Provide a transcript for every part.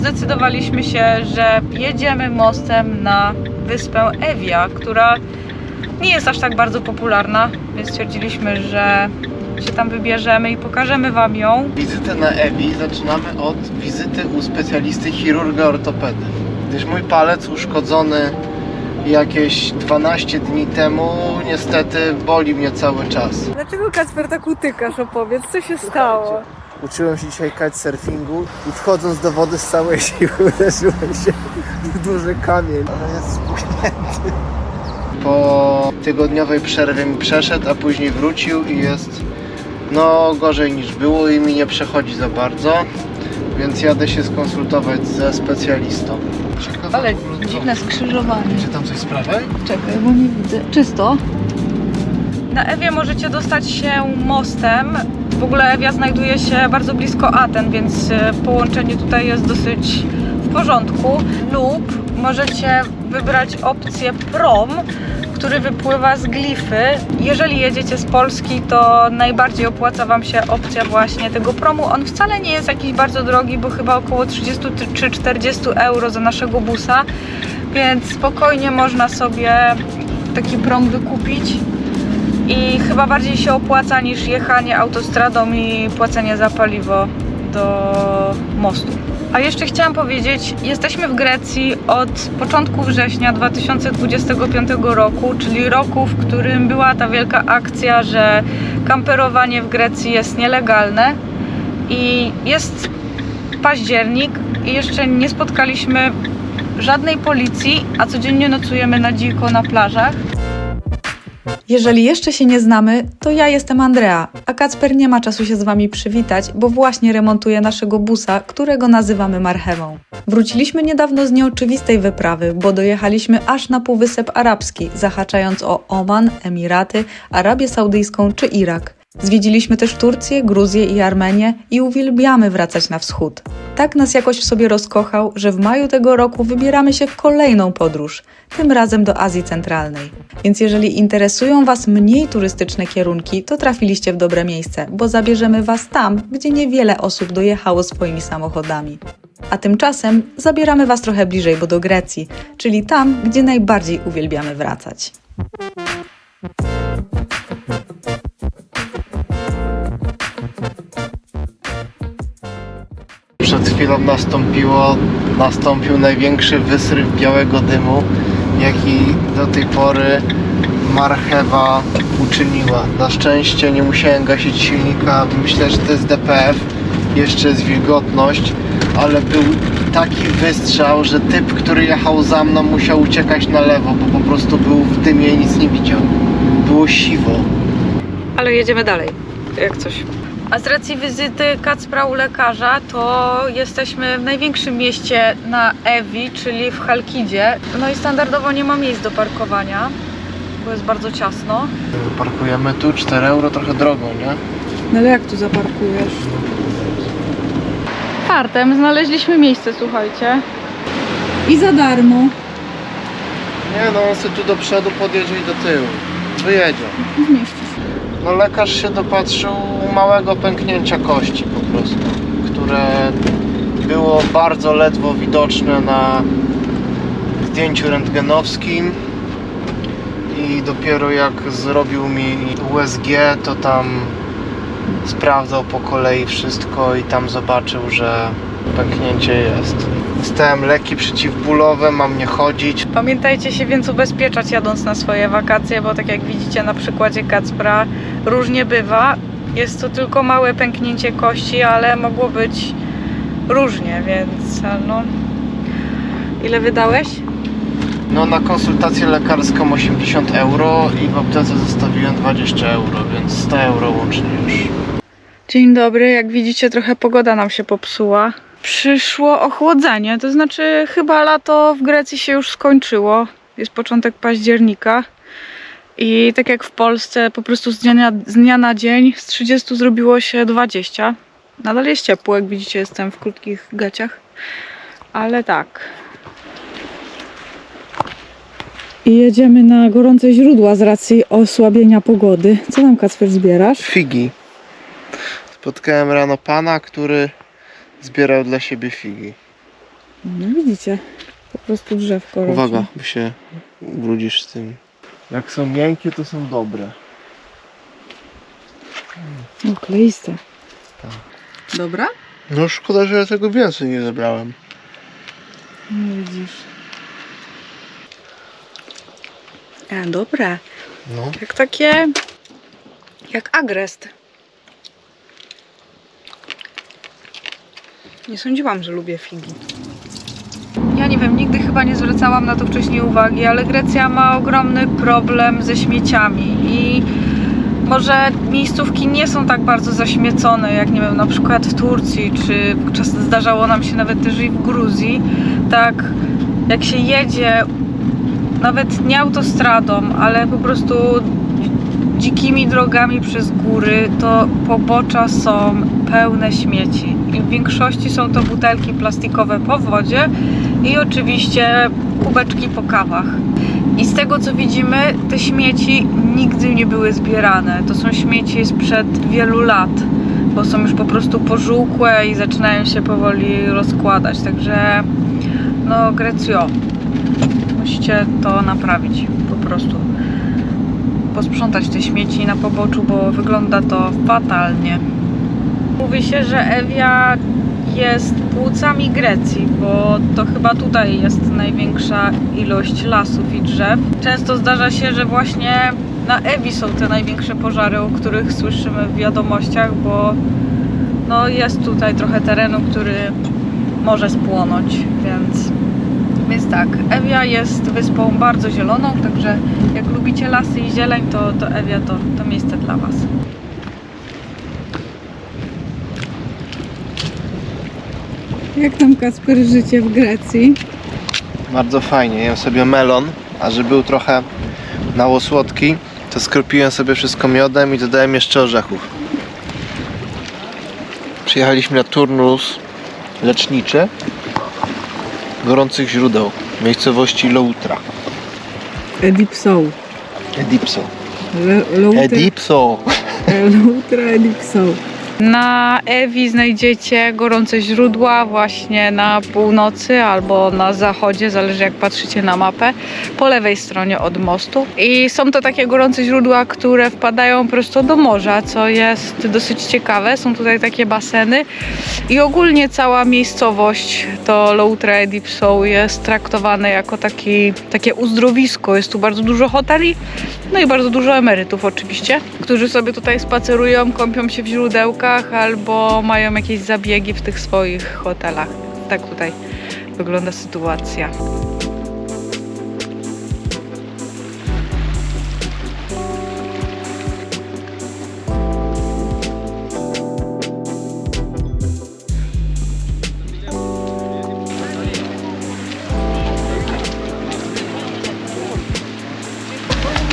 Zdecydowaliśmy się, że jedziemy mostem na wyspę Evia, która nie jest aż tak bardzo popularna, więc stwierdziliśmy, że się tam wybierzemy i pokażemy Wam ją. Wizytę na Ewi zaczynamy od wizyty u specjalisty chirurga ortopedy, gdyż mój palec uszkodzony jakieś 12 dni temu niestety boli mnie cały czas. Dlaczego, Kacper, tak utykasz? Opowiedz, co się stało? Uczyłem się dzisiaj kitesurfingu i wchodząc do wody z całej siły uderzyłem się w duży kamień, ale jest spuchnięty. Po tygodniowej przerwie mi przeszedł, a później wrócił i jest no gorzej niż było i mi nie przechodzi za bardzo, więc jadę się skonsultować ze specjalistą. Ciekawe, Ale dziwne skrzyżowanie. Czy tam coś z prawej? Czekaj, bo nie widzę. Czysto? Na Ewie możecie dostać się mostem. W ogóle Ewia znajduje się bardzo blisko Aten, więc połączenie tutaj jest dosyć w porządku. Lub możecie wybrać opcję prom, który wypływa z Glify. Jeżeli jedziecie z Polski, to najbardziej opłaca Wam się opcja właśnie tego promu. On wcale nie jest jakiś bardzo drogi, bo chyba około 30 czy 40 euro za naszego busa, więc spokojnie można sobie taki prom wykupić i chyba bardziej się opłaca niż jechanie autostradą i płacenie za paliwo do mostu. A jeszcze chciałam powiedzieć, jesteśmy w Grecji od początku września 2025 roku, czyli roku, w którym była ta wielka akcja, że kamperowanie w Grecji jest nielegalne. I jest październik i jeszcze nie spotkaliśmy żadnej policji, a codziennie nocujemy na dziko na plażach. Jeżeli jeszcze się nie znamy, to ja jestem Andrea, a Kacper nie ma czasu się z Wami przywitać, bo właśnie remontuje naszego busa, którego nazywamy marchewą. Wróciliśmy niedawno z nieoczywistej wyprawy, bo dojechaliśmy aż na Półwysep Arabski, zahaczając o Oman, Emiraty, Arabię Saudyjską czy Irak. Zwiedziliśmy też Turcję, Gruzję i Armenię i uwielbiamy wracać na wschód. Tak nas jakoś w sobie rozkochał, że w maju tego roku wybieramy się w kolejną podróż, tym razem do Azji Centralnej. Więc jeżeli interesują Was mniej turystyczne kierunki, to trafiliście w dobre miejsce, bo zabierzemy Was tam, gdzie niewiele osób dojechało swoimi samochodami. A tymczasem zabieramy Was trochę bliżej, bo do Grecji, czyli tam, gdzie najbardziej uwielbiamy wracać. Przed chwilą nastąpił największy wysryw białego dymu, jaki do tej pory marchewa uczyniła. Na szczęście nie musiałem gasić silnika, myślę, że to jest DPF, jeszcze jest wilgotność, ale był taki wystrzał, że typ, który jechał za mną, musiał uciekać na lewo, bo po prostu był w dymie i nic nie widział. Było siwo. Ale jedziemy dalej, jak coś. A z racji wizyty Kacpra u lekarza, to jesteśmy w największym mieście na Ewi, czyli w Chalkidzie. No i standardowo nie ma miejsc do parkowania, bo jest bardzo ciasno. Parkujemy tu, 4 euro, trochę drogą, nie? No ale jak tu zaparkujesz? Fartem znaleźliśmy miejsce, słuchajcie. I za darmo. Nie no, on sobie tu do przodu podjedzie i do tyłu. Wyjedzie. Zmieści się. No lekarz się dopatrzył małego pęknięcia kości po prostu, które było bardzo ledwo widoczne na zdjęciu rentgenowskim i dopiero jak zrobił mi USG, to tam sprawdzał po kolei wszystko i tam zobaczył, że pęknięcie jest. Dostałem leki przeciwbólowe, mam nie chodzić. Pamiętajcie się więc ubezpieczać, jadąc na swoje wakacje, bo tak jak widzicie na przykładzie Kacpra, różnie bywa. Jest to tylko małe pęknięcie kości, ale mogło być różnie, więc no... Ile wydałeś? No na konsultację lekarską 80 euro i w aptece zostawiłem 20 euro, więc 100 euro łącznie już. Dzień dobry, jak widzicie trochę pogoda nam się popsuła. Przyszło ochłodzenie, to znaczy chyba lato w Grecji się już skończyło. Jest początek października i tak jak w Polsce po prostu z dnia na dzień z 30 zrobiło się 20. Nadal jest ciepło, jak widzicie jestem w krótkich gaciach, ale tak. I jedziemy na gorące źródła z racji osłabienia pogody. Co tam, Kacper, zbierasz? Figi. Spotkałem rano pana, który zbierał dla siebie figi. No widzicie, po prostu drzewko rośnie. Uwaga, bo się ubrudzisz z tym. Jak są miękkie, to są dobre. No kleiste. Tak. Dobra? No szkoda, że ja tego więcej nie zebrałem. No widzisz. Dobre. No. Jak takie... Jak agrest. Nie sądziłam, że lubię figi. Ja nie wiem, nigdy chyba nie zwracałam na to wcześniej uwagi, ale Grecja ma ogromny problem ze śmieciami i może miejscówki nie są tak bardzo zaśmiecone, jak nie wiem, na przykład w Turcji, czy czasem zdarzało nam się nawet też i w Gruzji. Tak, jak się jedzie nawet nie autostradą, ale po prostu dzikimi drogami przez góry, to pobocza są pełne śmieci. I w większości są to butelki plastikowe po wodzie i oczywiście kubeczki po kawach. I z tego co widzimy, te śmieci nigdy nie były zbierane. To są śmieci sprzed wielu lat, bo są już po prostu pożółkłe i zaczynają się powoli rozkładać. Także no Grecjo, musicie to naprawić po prostu. Posprzątać te śmieci na poboczu, bo wygląda to fatalnie. Mówi się, że Evia jest płucami Grecji, bo to chyba tutaj jest największa ilość lasów i drzew. Często zdarza się, że właśnie na Ewi są te największe pożary, o których słyszymy w wiadomościach, bo no jest tutaj trochę terenu, który może spłonąć, więc tak, Evia jest wyspą bardzo zieloną, także jak lubicie lasy i zieleń, to Evia to miejsce dla Was. Jak tam, Kacper, życie w Grecji? Bardzo fajnie, jem sobie melon, a żeby był trochę mało słodki, to skropiłem sobie wszystko miodem i dodałem jeszcze orzechów. Przyjechaliśmy na turnus leczniczy gorących źródeł w miejscowości Loutra. Edipsou. Edipso. Loutra Edipso. Edipsou. Na Ewi znajdziecie gorące źródła właśnie na północy albo na zachodzie, zależy jak patrzycie na mapę, po lewej stronie od mostu. I są to takie gorące źródła, które wpadają prosto do morza, co jest dosyć ciekawe. Są tutaj takie baseny i ogólnie cała miejscowość, to Loutra Edipsou, jest traktowane jako takie uzdrowisko. Jest tu bardzo dużo hoteli, no i bardzo dużo emerytów oczywiście, którzy sobie tutaj spacerują, kąpią się w źródełkach albo mają jakieś zabiegi w tych swoich hotelach. Tak tutaj wygląda sytuacja.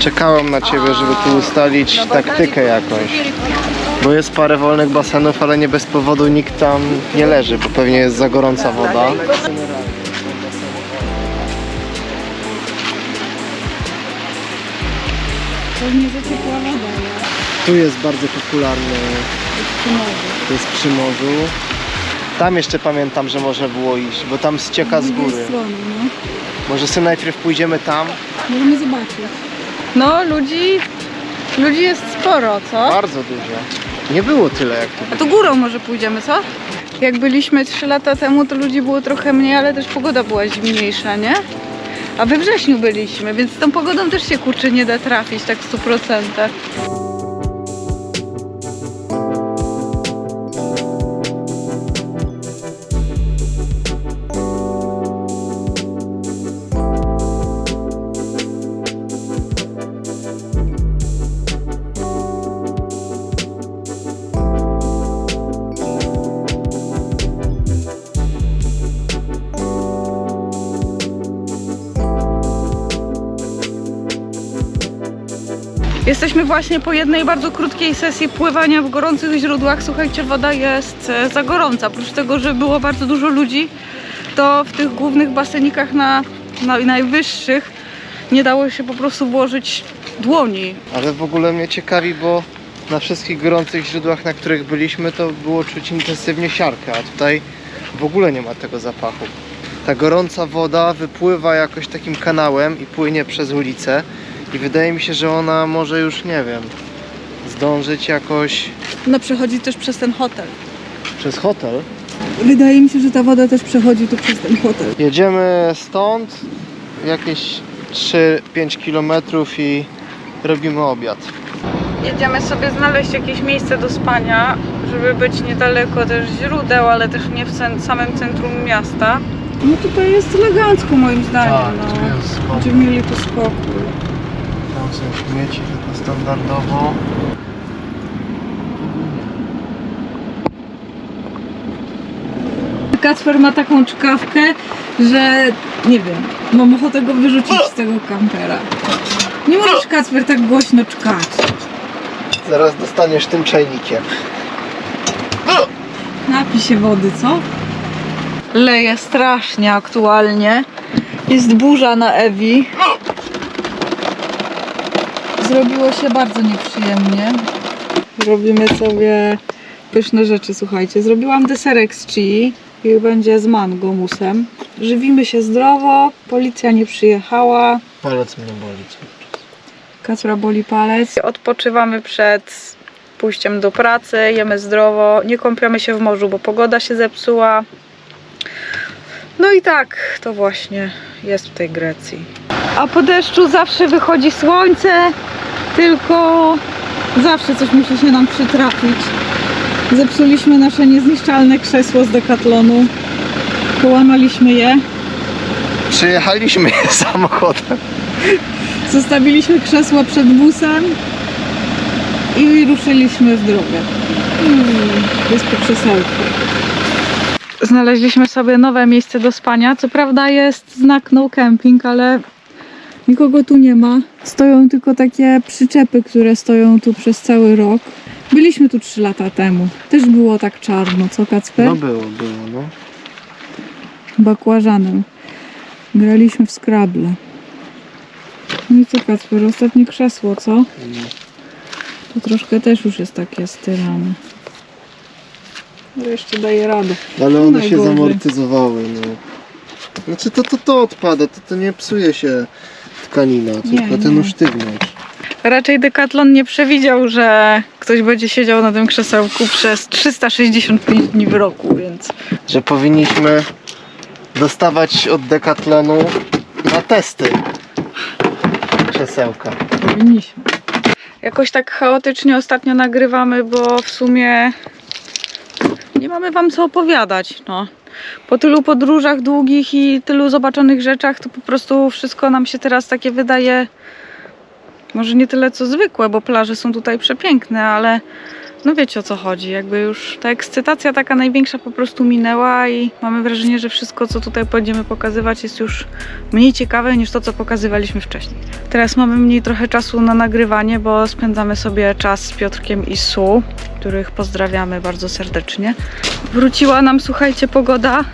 Czekałem na Ciebie, żeby tu ustalić taktykę jakąś. Bo jest parę wolnych basenów, ale nie bez powodu nikt tam nie leży, bo pewnie jest za gorąca woda. Pewnie za ciepła woda, Tu jest bardzo popularny, to jest przy morzu. Tam jeszcze pamiętam, że można było iść, bo tam ścieka z góry. Może sobie najpierw pójdziemy tam? Możemy zobaczyć. No, ludzi jest sporo, co? Bardzo dużo. Nie było tyle jak tu. A to górą może pójdziemy, co? Jak byliśmy 3 lata temu, to ludzi było trochę mniej, ale też pogoda była zimniejsza, nie? A we wrześniu byliśmy, więc z tą pogodą też się kurczę nie da trafić tak w 100%. Jesteśmy właśnie po jednej bardzo krótkiej sesji pływania w gorących źródłach. Słuchajcie, woda jest za gorąca. Oprócz tego, że było bardzo dużo ludzi, to w tych głównych basenikach na najwyższych nie dało się po prostu włożyć dłoni. Ale w ogóle mnie ciekawi, bo na wszystkich gorących źródłach, na których byliśmy, to było czuć intensywnie siarkę, a tutaj w ogóle nie ma tego zapachu. ta gorąca woda wypływa jakoś takim kanałem i płynie przez ulicę. I wydaje mi się, że ona może już, nie wiem, zdążyć jakoś No przechodzi też przez ten hotel. przez hotel. Wydaje mi się, że ta woda też przechodzi tu przez ten hotel. Jedziemy stąd jakieś 3-5 km i robimy obiad. Jedziemy sobie znaleźć jakieś miejsce do spania, żeby być niedaleko też źródeł, ale też nie w samym centrum miasta. No tutaj jest elegancko moim zdaniem. tu jest spokój. Będziemy mieli tu spokój. Tam są śmieci, tylko standardowo. Kacper ma taką czkawkę, że nie wiem, mam ochotę go wyrzucić z tego kampera. Nie możesz, Kacper, tak głośno czkać. Zaraz dostaniesz tym czajnikiem. Napij się wody, co? Leje strasznie aktualnie. Jest burza na Ewi. Zrobiło się bardzo nieprzyjemnie. Robimy sobie pyszne rzeczy, słuchajcie. Zrobiłam deserek z chili i będzie z mango musem. Żywimy się zdrowo, policja nie przyjechała. Palec mnie boli cały czas. Kacpra boli palec. Odpoczywamy przed pójściem do pracy, jemy zdrowo, nie kąpiemy się w morzu, bo pogoda się zepsuła. No i tak to właśnie jest w tej Grecji. A po deszczu zawsze wychodzi słońce, tylko zawsze coś musi się nam przytrafić. Zepsuliśmy nasze niezniszczalne krzesło z Decathlonu. Połamaliśmy je. Przyjechaliśmy samochodem. Zostawiliśmy krzesło przed busem i ruszyliśmy w drogę. Jest po krzesełku. Znaleźliśmy sobie nowe miejsce do spania. Co prawda jest znak no camping, ale nikogo tu nie ma. Stoją tylko takie przyczepy, które stoją tu przez cały rok. Byliśmy tu 3 lata temu. Też było tak czarno, co Kacper? No było, no. Bakłażanem. Graliśmy w Scrabble. No i co, Kacper? Ostatnie krzesło, co? To troszkę też już jest takie styrane. Ale jeszcze daje radę. Ale one się Najgorzej. zamortyzowały, no. Znaczy to odpada, to nie psuje się tkanina, tylko ten nie. usztywniacz. Raczej Decathlon nie przewidział, że ktoś będzie siedział na tym krzesełku przez 365 dni w roku, więc... Że powinniśmy dostawać od Decathlonu na testy krzesełka. Powinniśmy. Jakoś tak chaotycznie ostatnio nagrywamy, bo w sumie nie mamy wam co opowiadać, no. Po tylu podróżach długich i tylu zobaczonych rzeczach, to po prostu wszystko nam się teraz takie wydaje, może nie tyle co zwykłe, bo plaże są tutaj przepiękne, ale no wiecie o co chodzi, jakby już ta ekscytacja taka największa po prostu minęła i mamy wrażenie, że wszystko co tutaj będziemy pokazywać jest już mniej ciekawe niż to co pokazywaliśmy wcześniej. Teraz mamy mniej trochę czasu na nagrywanie, bo spędzamy sobie czas z Piotrkiem i Su, których pozdrawiamy bardzo serdecznie. Wróciła nam, słuchajcie, pogoda.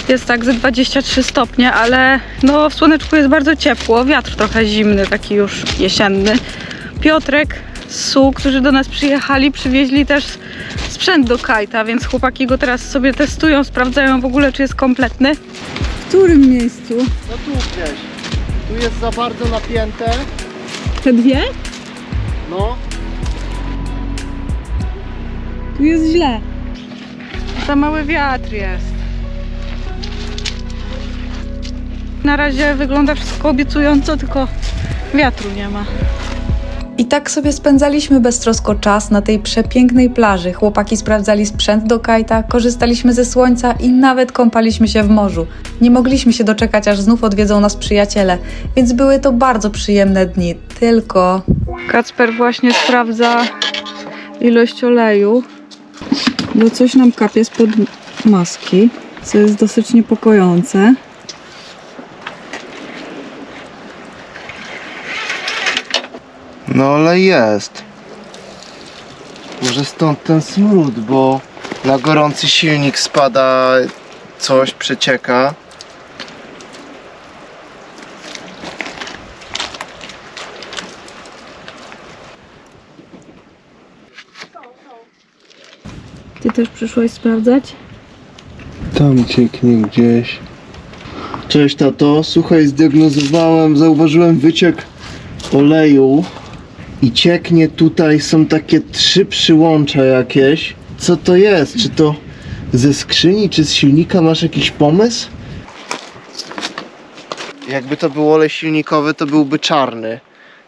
Jest tak ze 23 stopnie, ale no w słoneczku jest bardzo ciepło, wiatr trochę zimny, taki już jesienny. Piotrek z Su, którzy do nas przyjechali, przywieźli też sprzęt do kajta, więc chłopaki go teraz sobie testują, sprawdzają w ogóle, czy jest kompletny. W którym miejscu? No tu gdzieś. Tu jest za bardzo napięte. Te dwie? No. Tu jest źle. Za mały wiatr jest. Na razie wygląda wszystko obiecująco, tylko wiatru nie ma. I tak sobie spędzaliśmy beztrosko czas na tej przepięknej plaży. Chłopaki sprawdzali sprzęt do kajta, korzystaliśmy ze słońca i nawet kąpaliśmy się w morzu. Nie mogliśmy się doczekać, aż znów odwiedzą nas przyjaciele, więc były to bardzo przyjemne dni, tylko... Kacper właśnie sprawdza ilość oleju, bo coś nam kapie spod maski, co jest dosyć niepokojące. No ale jest. Może stąd ten smród, bo na gorący silnik spada coś, przecieka. Ty też przyszłeś sprawdzać? Tam cieknie gdzieś. Cześć tato, słuchaj, zauważyłem wyciek oleju i cieknie tutaj, są takie 3 przyłącza jakieś. Co to jest? Czy to ze skrzyni, czy z silnika? Masz jakiś pomysł? Jakby to był olej silnikowy, to byłby czarny,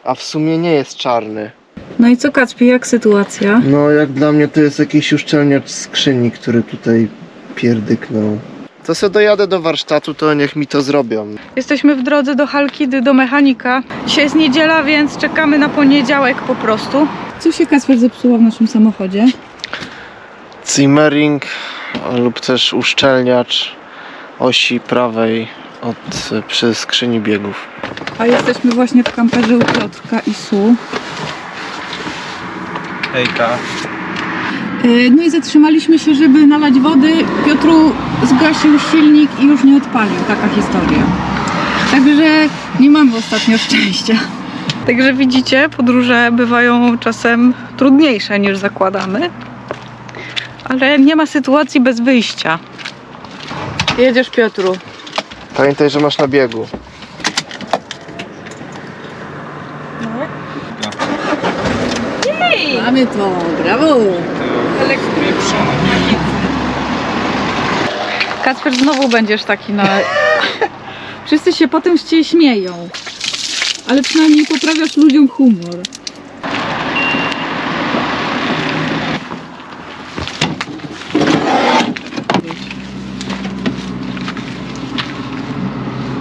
a w sumie nie jest czarny. No i co, Kacpi, jak sytuacja? No jak dla mnie to jest jakiś uszczelniacz skrzyni, który tutaj pierdyknął. To se dojadę do warsztatu, to niech mi to zrobią. Jesteśmy w drodze do Halkidy, do mechanika. Dzisiaj jest niedziela, więc czekamy na poniedziałek po prostu. Co się, Kacper, zepsuło w naszym samochodzie? Zimmering lub też uszczelniacz osi prawej przy skrzyni biegów. A jesteśmy właśnie w kamperze u Piotrka i Su. Hejka. No i zatrzymaliśmy się, żeby nalać wody. Piotru zgasił silnik i już nie odpalił. Taka historia. Także nie mamy ostatnio szczęścia. Także widzicie, podróże bywają czasem trudniejsze niż zakładamy. Ale nie ma sytuacji bez wyjścia. Jedziesz, Piotru. Pamiętaj, że masz na biegu. Mamy to, brawo! Kacper, znowu będziesz taki na... Wszyscy się potem z ciebie śmieją. Ale przynajmniej poprawiasz ludziom humor.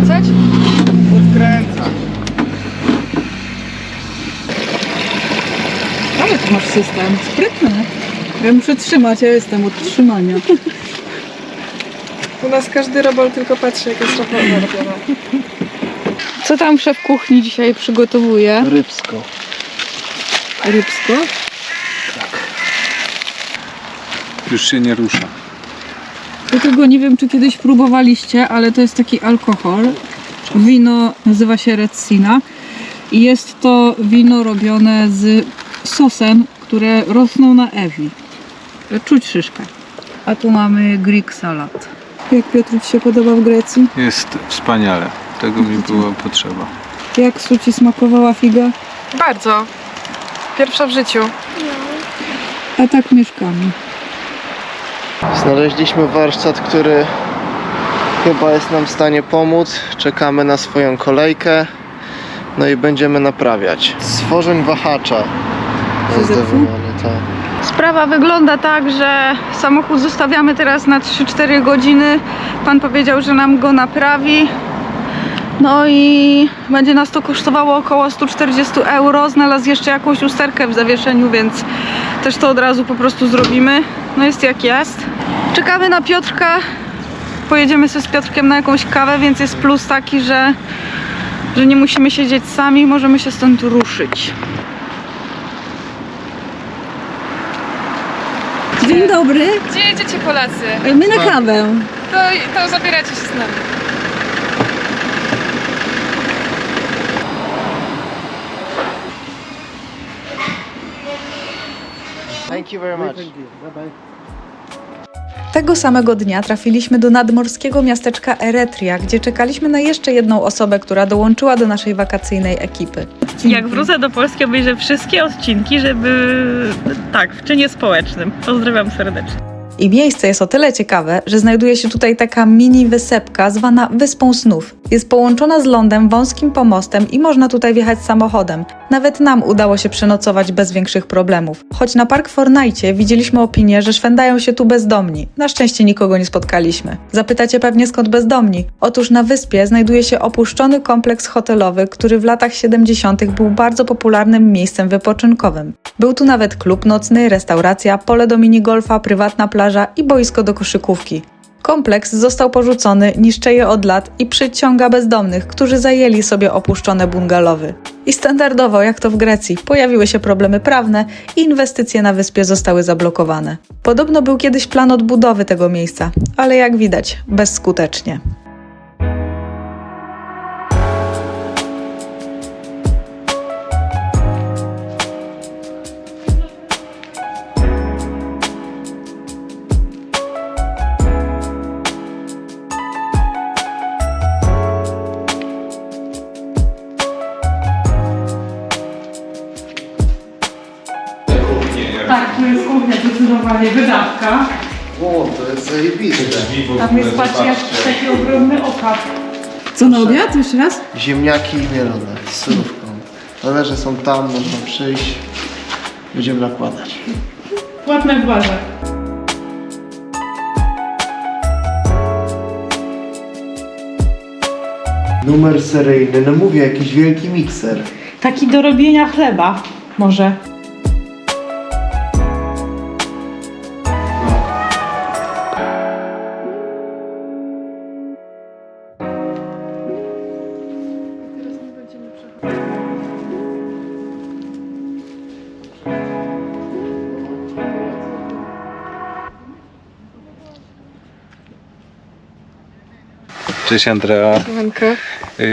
Chcesz? Podkręca. Ale tu masz system. Sprytny. Ja muszę trzymać, ja jestem od trzymania. U nas każdy robol tylko patrzy, jak jest robota robiona. Co tam szef kuchni dzisiaj przygotowuje? Rybsko. Rybsko? Już się nie rusza. Do tego nie wiem, czy kiedyś próbowaliście, ale to jest taki alkohol. Wino nazywa się Retsina i jest to wino robione z sosem, które rosną na Ewi. Czuć szyszkę. A tu mamy Greek salad. Jak, Piotr, ci się podoba w Grecji? Jest wspaniale. Tego mi było potrzeba. Jak Su ci smakowała figa? Bardzo. Pierwsza w życiu. A tak mieszkamy. Znaleźliśmy warsztat, który chyba jest nam w stanie pomóc. Czekamy na swoją kolejkę. No i będziemy naprawiać. Stworzeń wahacza. Zdecydowanie, tak. Sprawa wygląda tak, że samochód zostawiamy teraz na 3-4 godziny. Pan powiedział, że nam go naprawi. No i będzie nas to kosztowało około 140 euro. Znalazł jeszcze jakąś usterkę w zawieszeniu, więc też to od razu po prostu zrobimy. No jest jak jest. Czekamy na Piotrka. Pojedziemy sobie z Piotrkiem na jakąś kawę, więc jest plus taki, że nie musimy siedzieć sami. Możemy się stąd ruszyć. Dzień dobry. Gdzie jedziecie, Polacy? My na kawę. To zabieracie się z nami. Thank you very much. Tego samego dnia trafiliśmy do nadmorskiego miasteczka Eretria, gdzie czekaliśmy na jeszcze jedną osobę, która dołączyła do naszej wakacyjnej ekipy. Jak wrócę do Polski, obejrzę wszystkie odcinki, żeby... Tak, w czynie społecznym. Pozdrawiam serdecznie. I miejsce jest o tyle ciekawe, że znajduje się tutaj taka mini wysepka zwana Wyspą Snów. Jest połączona z lądem wąskim pomostem i można tutaj wjechać samochodem. Nawet nam udało się przenocować bez większych problemów. Choć na Park Fortnite widzieliśmy opinię, że szwędają się tu bezdomni. Na szczęście nikogo nie spotkaliśmy. Zapytacie pewnie, skąd bezdomni? Otóż na wyspie znajduje się opuszczony kompleks hotelowy, który w latach 70. był bardzo popularnym miejscem wypoczynkowym. Był tu nawet klub nocny, restauracja, pole do minigolfa, prywatna plaża i boisko do koszykówki. Kompleks został porzucony, niszczeje od lat i przyciąga bezdomnych, którzy zajęli sobie opuszczone bungalowy. I standardowo, jak to w Grecji, pojawiły się problemy prawne i inwestycje na wyspie zostały zablokowane. Podobno był kiedyś plan odbudowy tego miejsca, ale jak widać, bezskutecznie. Panie wydawka. O, to jest zajebiste. Tam jest, patrzcie, taki ogromny okap. Co na obiad? Jeszcze raz? Ziemniaki mielone z surówką. Talerze są tam, można przyjść. Będziemy nakładać. Płatne w barze. Numer seryjny, no mówię, jakiś wielki mikser. Taki do robienia chleba może. Cześć Andrea. Siemanko.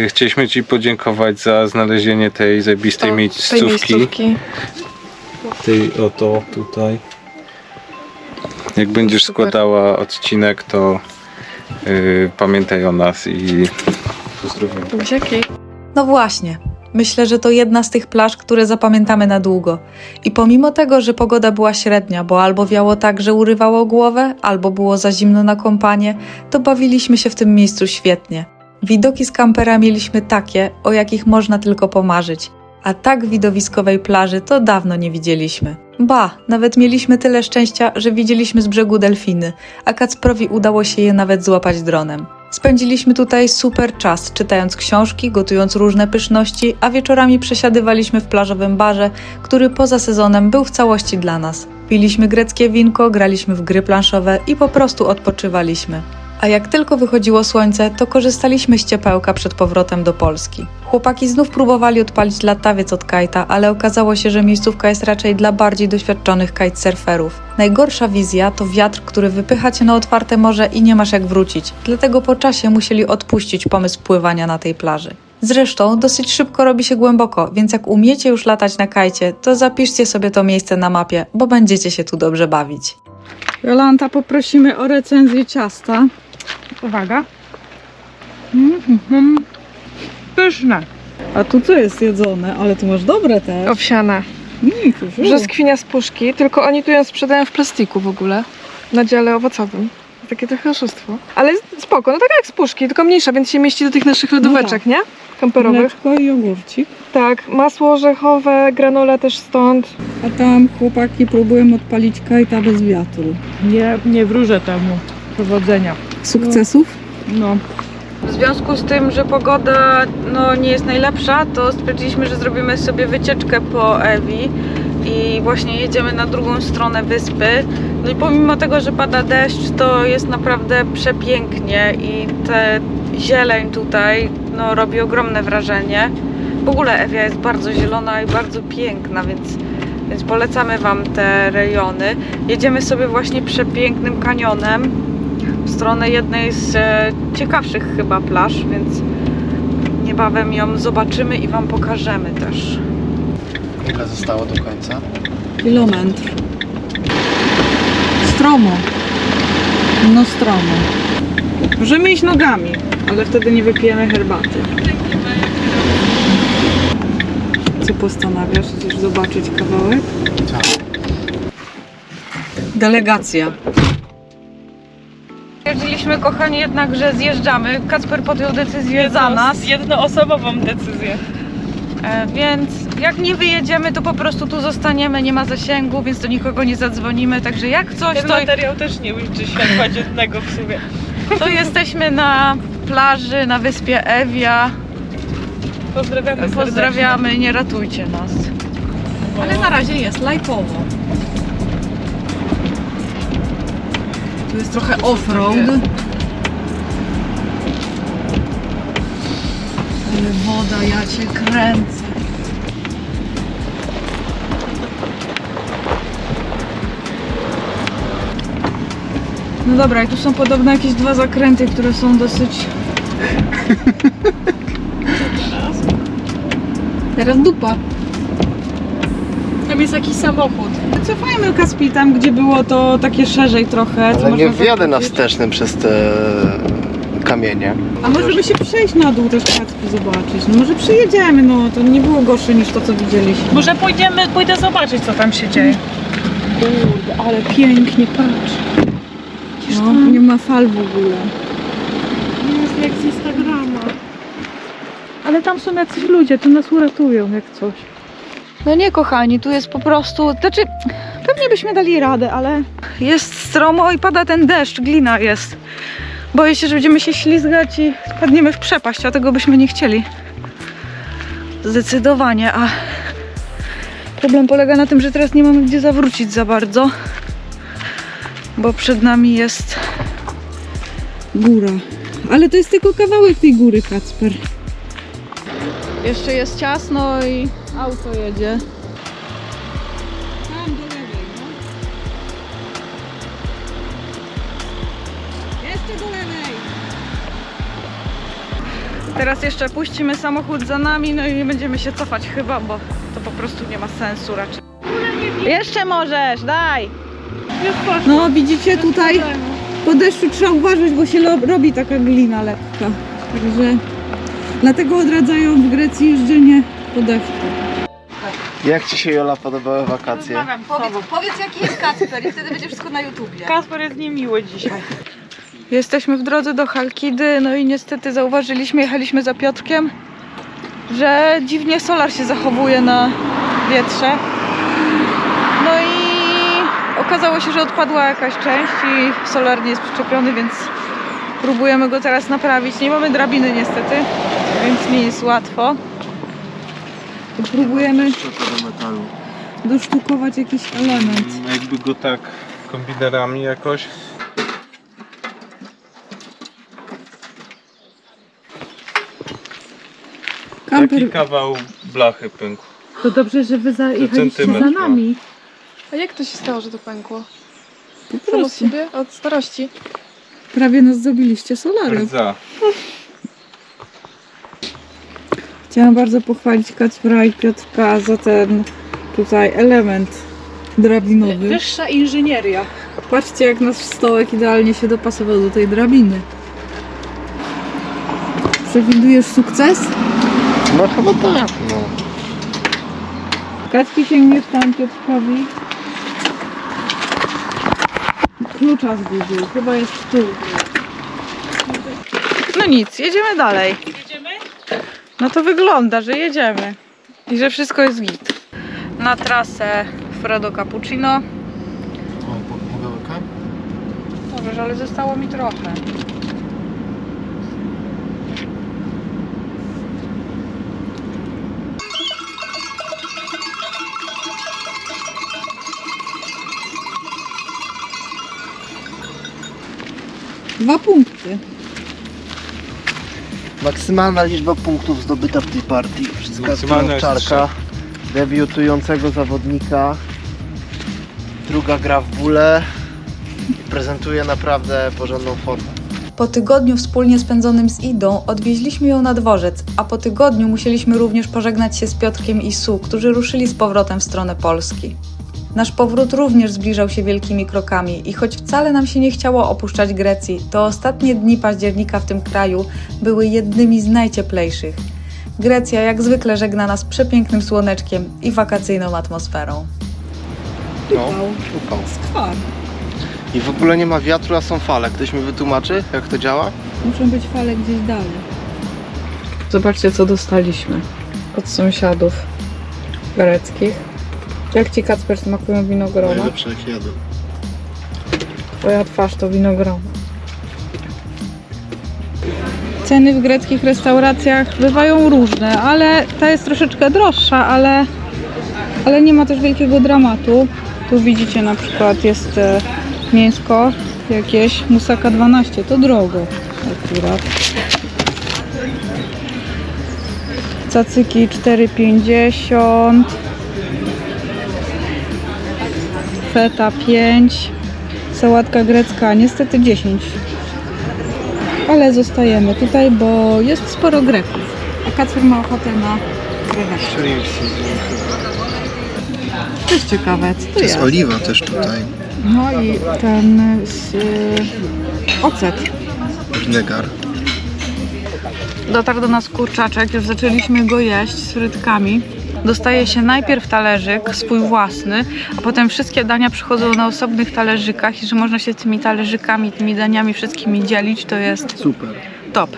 Chcieliśmy Ci podziękować za znalezienie tej zajebistej Tej miejscówki. Tej oto tutaj. Jak będziesz Super. składała odcinek, to pamiętaj o nas i pozdrowienia. Buziaki. No właśnie, myślę, że to jedna z tych plaż, które zapamiętamy na długo. I pomimo tego, że pogoda była średnia, bo albo wiało tak, że urywało głowę, albo było za zimno na kąpanie, to bawiliśmy się w tym miejscu świetnie. Widoki z kampera mieliśmy takie, o jakich można tylko pomarzyć. A tak widowiskowej plaży to dawno nie widzieliśmy. Ba, nawet mieliśmy tyle szczęścia, że widzieliśmy z brzegu delfiny, a Kacprowi udało się je nawet złapać dronem. Spędziliśmy tutaj super czas, czytając książki, gotując różne pyszności, a wieczorami przesiadywaliśmy w plażowym barze, który poza sezonem był w całości dla nas. Piliśmy greckie winko, graliśmy w gry planszowe i po prostu odpoczywaliśmy. A jak tylko wychodziło słońce, to korzystaliśmy z ciepełka przed powrotem do Polski. Chłopaki znów próbowali odpalić latawiec od kajta, ale okazało się, że miejscówka jest raczej dla bardziej doświadczonych kitesurferów. Najgorsza wizja to wiatr, który wypycha cię na otwarte morze i nie masz jak wrócić. Dlatego po czasie musieli odpuścić pomysł pływania na tej plaży. Zresztą dosyć szybko robi się głęboko, więc jak umiecie już latać na kajcie, to zapiszcie sobie to miejsce na mapie, bo będziecie się tu dobrze bawić. Jolanta, poprosimy o recenzję ciasta. Uwaga. Pyszne. A tu co jest jedzone? Ale tu masz dobre też. Owsiana. Brzoskwinia. Brzoskwinia z puszki, tylko oni tu ją sprzedają w plastiku w ogóle. Na dziale owocowym. Takie trochę oszustwo. Ale spoko, no taka jak z puszki, tylko mniejsza, więc się mieści do tych naszych lodóweczek, nie? Kamperowych. Mleczko i jogurcik. Tak, masło orzechowe, granola też stąd. A tam chłopaki próbują odpalić kajta bez wiatru. Nie wróżę temu. Powodzenia. Sukcesów? No. W związku z tym, że pogoda nie jest najlepsza, to stwierdziliśmy, że zrobimy sobie wycieczkę po Ewi i właśnie jedziemy na drugą stronę wyspy. No i pomimo tego, że pada deszcz, to jest naprawdę przepięknie i te zieleń tutaj robi ogromne wrażenie. W ogóle Ewia jest bardzo zielona i bardzo piękna, więc polecamy Wam te rejony. Jedziemy sobie właśnie przepięknym kanionem w stronę jednej z ciekawszych chyba plaż, więc niebawem ją zobaczymy i Wam pokażemy też. Ile zostało do końca? Kilometr. Stromo. No stromo. Możemy iść nogami, ale wtedy nie wypijemy herbaty. Co postanawiasz? Chcesz zobaczyć kawałek? Tak. Delegacja. Stwierdziliśmy, kochani, jednak, że zjeżdżamy. Kacper podjął decyzję za nas. Jednoosobową decyzję. Więc jak nie wyjedziemy, to po prostu tu zostaniemy, nie ma zasięgu, więc do nikogo nie zadzwonimy. Także jak coś, Ten materiał też nie liczy światła dziennego w sumie. to jesteśmy na plaży, na wyspie Ewia. Pozdrawiamy serdecznie. Pozdrawiamy, nie ratujcie nas. Ale na razie jest lajtowo. Tu jest trochę off-road. Ale woda, ja cię kręcę. No dobra, i tu są podobno jakieś dwa zakręty, które są dosyć... Teraz dupa. Tam jest jakiś samochód. Cofajmy Kaspi tam, gdzie było to takie szerzej trochę. Ale nie można wjadę na zakręcić. wstecznym przez te kamienie. A może by się przejść na dół też Kacpi zobaczyć. No może przyjedziemy, no to nie było gorsze niż to, co widzieliśmy. Może pójdę zobaczyć, co tam się dzieje. Kurde, ale pięknie, patrz. No, nie ma fal w ogóle. Jest jak z Instagrama. Ale tam są jacyś ludzie, to nas uratują jak coś. No nie, kochani, tu jest po prostu... Znaczy, pewnie byśmy dali radę, ale... Jest stromo i pada ten deszcz, glina jest. Boję się, że będziemy się ślizgać i spadniemy w przepaść, a tego byśmy nie chcieli. Zdecydowanie, a... Problem polega na tym, że teraz nie mamy gdzie zawrócić za bardzo. Bo przed nami jest... Góra. Ale to jest tylko kawałek tej góry, Kacper. Jeszcze jest ciasno i auto jedzie. Tam do lewej, no. Jeszcze do lewej. Teraz jeszcze puścimy samochód za nami, no i nie będziemy się cofać chyba, bo to po prostu nie ma sensu raczej. Jeszcze możesz, daj! No widzicie tutaj po deszczu trzeba uważać, bo się robi taka glina lekka. Także dlatego odradzają w Grecji jeżdżenie po deszczu. Jak Ci się, Jola, podobały wakacje? Powiedz jaki jest Kacper i wtedy będzie wszystko na YouTubie. Kasper jest niemiły dzisiaj. Jesteśmy w drodze do Chalkidy, no i niestety zauważyliśmy, jechaliśmy za Piotrkiem, że dziwnie solar się zachowuje na wietrze. No i okazało się, że odpadła jakaś część i solar nie jest przyczepiony, więc próbujemy go teraz naprawić. Nie mamy drabiny niestety, więc nie jest łatwo. Próbujemy do metalu. dosztukować jakiś element. Jakby go tak kombinerami jakoś. Taki kawał blachy pękł. To dobrze, że wy zajechaliście centymetr za ma. nami. A jak to się stało, że to pękło? Po Samo prostu. sobie? Od starości? Prawie nas zabiliście solarem. Rdza. Chciałam bardzo pochwalić Kacpra i Piotrka za ten tutaj element drabinowy. Wyższa inżynieria. Patrzcie, jak nasz stołek idealnie się dopasował do tej drabiny. Przewidujesz sukces? No chyba tak, no. Kacpi, sięgniesz tam Piotrkowi. Klucza zgubił, chyba jest tu. No nic, jedziemy dalej. Jedziemy? No to wygląda, że jedziemy i że wszystko jest git. Na trasę Freddo Cappuccino. O, mogę łyka? Możesz, ale zostało mi trochę. Dwa punkty. Maksymalna liczba punktów zdobyta w tej partii przez Maksymalna Kacpra jest Owczarka, debiutującego zawodnika. Druga gra w bóle. Prezentuje naprawdę porządną formę. Po tygodniu wspólnie spędzonym z Idą odwieźliśmy ją na dworzec, a po tygodniu musieliśmy również pożegnać się z Piotrkiem i Su, którzy ruszyli z powrotem w stronę Polski. Nasz powrót również zbliżał się wielkimi krokami i choć wcale nam się nie chciało opuszczać Grecji, to ostatnie dni października w tym kraju były jednymi z najcieplejszych. Grecja jak zwykle żegna nas przepięknym słoneczkiem i wakacyjną atmosferą. No, upał. Skwar. I w ogóle nie ma wiatru, a są fale. Ktoś mi wytłumaczy, jak to działa? Muszą być fale gdzieś dalej. Zobaczcie, co dostaliśmy od sąsiadów greckich. Jak Ci, Kacper, smakują winogrona? Najlepsze jak jadę. Twoja twarz to winogrono. Ceny w greckich restauracjach bywają różne, ale ta jest troszeczkę droższa, ale nie ma też wielkiego dramatu. Tu widzicie, na przykład jest mięsko jakieś, musaka 12, to drogo akurat. Cacyki 4,50, feta 5, sałatka grecka niestety 10. Ale zostajemy tutaj, bo jest sporo Greków. A Kacper ma ochotę na krewetki. To jest ciekawe, co to jest? oliwa też tutaj. No i ten ocet. Winegar. Dotarł do nas kurczaczek, już zaczęliśmy go jeść z frytkami. dostaje się najpierw talerzyk, swój własny, a potem wszystkie dania przychodzą na osobnych talerzykach i że można się tymi talerzykami, tymi daniami wszystkimi dzielić, to jest Super. top.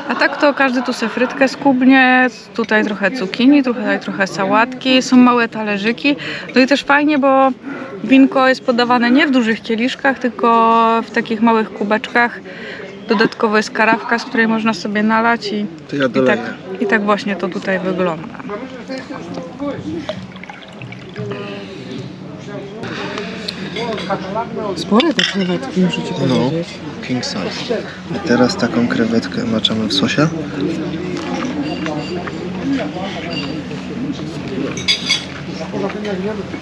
A tak to każdy tu se frytkę skubnie, tutaj trochę cukinii, tutaj trochę sałatki, są małe talerzyki. No i też fajnie, bo winko jest podawane nie w dużych kieliszkach, tylko w takich małych kubeczkach. Dodatkowo jest karawka, z której można sobie nalać To ja i tak właśnie to tutaj wygląda. Spore te krewetki, muszę ci powiedzieć. King size. I teraz taką krewetkę maczamy w sosie.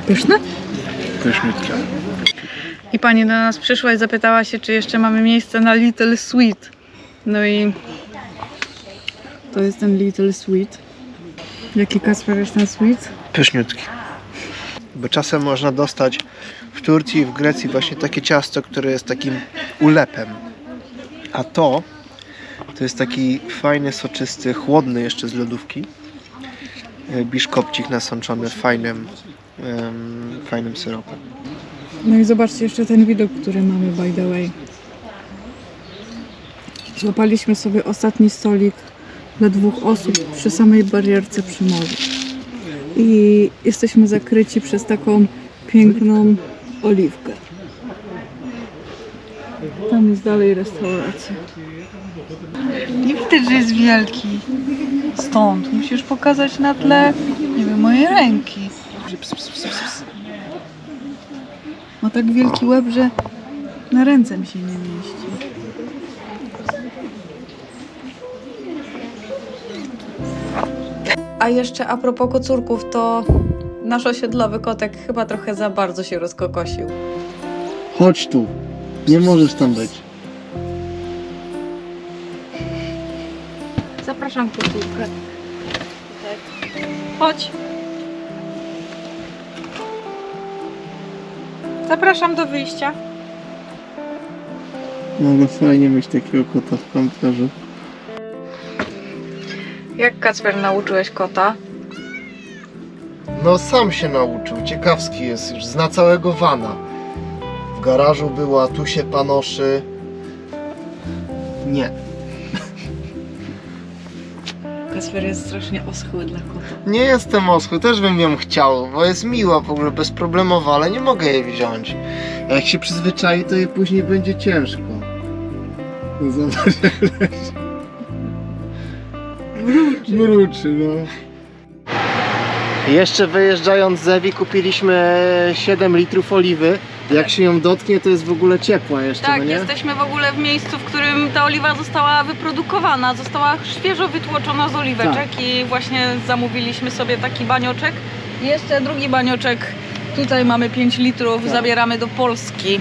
Pyszne? Pyszniutkie. I pani do nas przyszła i zapytała się, czy jeszcze mamy miejsce na Little Sweet. No i to jest ten Little Sweet. Jaki, Kacper, jest ten sweet? Pyszniutki. Bo czasem można dostać w Turcji i w Grecji właśnie takie ciasto, które jest takim ulepem. A to jest taki fajny, soczysty, chłodny jeszcze z lodówki. Biszkopcik nasączony fajnym syropem. No i zobaczcie jeszcze ten widok, który mamy, by the way. Złapaliśmy sobie ostatni stolik dla 2 osób przy samej barierce przy morzu. I jesteśmy zakryci przez taką piękną oliwkę. Tam jest dalej restauracja. Nie widać, że jest wielki. Stąd musisz pokazać na tle, nie wiem, mojej ręki. Ma tak wielki łeb, że na ręce mi się nie mieści. A jeszcze a propos kocurków, to nasz osiedlowy kotek chyba trochę za bardzo się rozkokosił. Chodź tu. Nie możesz tam być. Zapraszam kotulkę. Chodź. Zapraszam do wyjścia. No fajnie mieć takiego kota w kamperze. Jak, Kacper, nauczyłeś kota? No sam się nauczył, ciekawski jest, już zna całego vana. W garażu była, tu się panoszy. Nie. Kacper jest strasznie oschły dla kota. Nie jestem oschły, też bym ją chciał, bo jest miła w ogóle, bezproblemowa, ale nie mogę jej wziąć. A jak się przyzwyczai, to jej później będzie ciężko. No zobacz, jak leży. Mruczy, no. Jeszcze wyjeżdżając z Ewi kupiliśmy 7 litrów oliwy. Jak się ją dotknie, to jest w ogóle ciepła jeszcze, Tak, no nie? jesteśmy w ogóle w miejscu, w którym ta oliwa została wyprodukowana, została świeżo wytłoczona z oliweczek i właśnie zamówiliśmy sobie taki banioczek. I jeszcze drugi banioczek, tutaj mamy 5 litrów, zabieramy do Polski.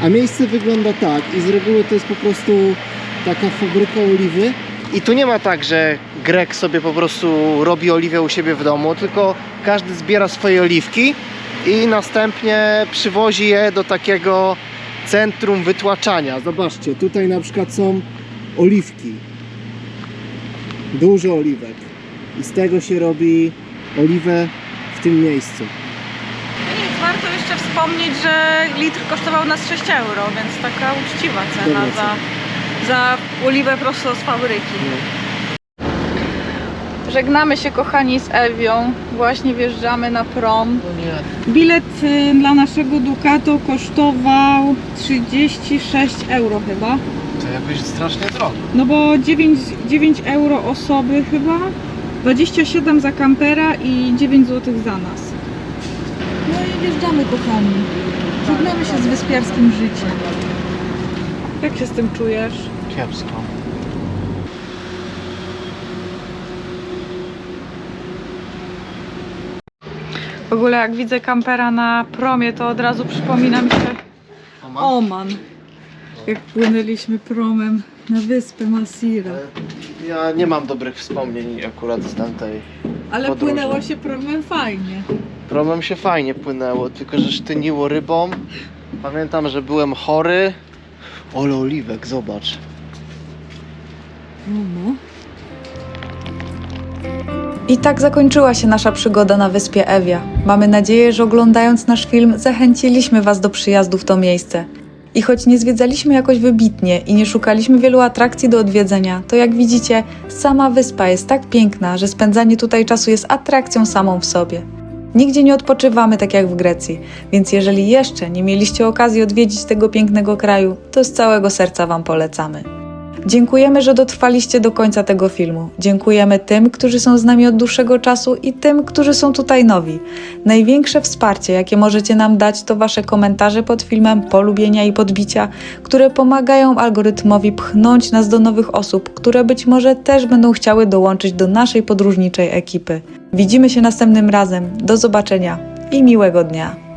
A miejsce wygląda tak i z reguły to jest po prostu taka fabryka oliwy. I tu nie ma tak, że Grek sobie po prostu robi oliwę u siebie w domu, tylko każdy zbiera swoje oliwki i następnie przywozi je do takiego centrum wytłaczania. Zobaczcie, tutaj na przykład są oliwki. Dużo oliwek. I z tego się robi oliwę w tym miejscu. No nic, warto jeszcze wspomnieć, że litr kosztował nas 6 euro, więc taka uczciwa cena za oliwę prosto z fabryki. Żegnamy się, kochani, z Ewią. Właśnie wjeżdżamy na prom. Bilet dla naszego Ducato kosztował 36 euro chyba. To jakoś strasznie drogo. No bo 9 euro osoby chyba, 27 za kampera i 9 zł za nas. No i wjeżdżamy, kochani. Żegnamy się z wyspiarskim życiem. Jak się z tym czujesz? Kiepsko. W ogóle jak widzę kampera na promie, to od razu przypomina mi się Oman. Jak płynęliśmy promem na wyspę Masira. Ja nie mam dobrych wspomnień akurat z tamtej Ale podróży. płynęło się promem fajnie. Promem się fajnie płynęło, tylko że sztyniło rybą. Pamiętam, że byłem chory. Ole oliwek, zobacz. No. I tak zakończyła się nasza przygoda na wyspie Evia. Mamy nadzieję, że oglądając nasz film zachęciliśmy Was do przyjazdu w to miejsce. I choć nie zwiedzaliśmy jakoś wybitnie i nie szukaliśmy wielu atrakcji do odwiedzenia, to jak widzicie, sama wyspa jest tak piękna, że spędzanie tutaj czasu jest atrakcją samą w sobie. Nigdzie nie odpoczywamy tak jak w Grecji, więc jeżeli jeszcze nie mieliście okazji odwiedzić tego pięknego kraju, to z całego serca Wam polecamy. Dziękujemy, że dotrwaliście do końca tego filmu. Dziękujemy tym, którzy są z nami od dłuższego czasu i tym, którzy są tutaj nowi. Największe wsparcie, jakie możecie nam dać, to Wasze komentarze pod filmem, polubienia i podbicia, które pomagają algorytmowi pchnąć nas do nowych osób, które być może też będą chciały dołączyć do naszej podróżniczej ekipy. Widzimy się następnym razem. Do zobaczenia i miłego dnia.